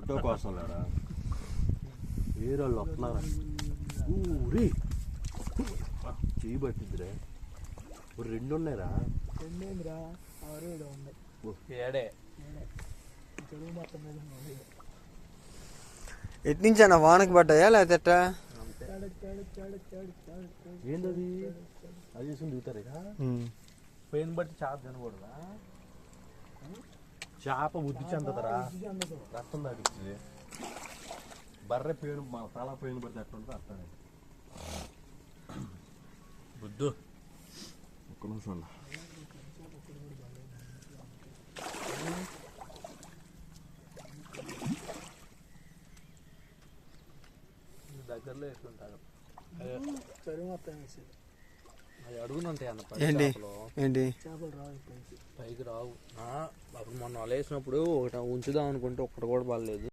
photo కోసం లేరా వేరే వాళ్ళు వస్తున్నారా ఊరి చేయి పట్టిద్దిరా రెండు ఉన్నాయిరా రెండేందిరా ఆరేడు ఉన్నాయి ఏడే చెరువు మొత్తం మీద ఎట్నుంచా వానకి పడ్డాయా లేకపోతే ఏంటది అది చేసుకుని దిగుతారా పెయిన్ బట్టి చేప తినకూడదా చేప బుద్ధి చెందదరా రక్తం తాగిస్తుంది బర్రె పేను తల పేను పడితే ఎట్లుంటుంది అట్లనే బుద్ధు ఒక్క నిమిషం దగ్గరలో ఎట్లుంటారు చెరువు మొత్తం వేసేది అది అడుగునుంటాయి అన్న ఏంటి ఏంటి చేపలు రావు పైకి రావు అప్పుడు మొన్న వలేసినప్పుడు ఒకటి ఉంచుదాం అనుకుంటే ఒక్కటి కూడా బాగాలేదు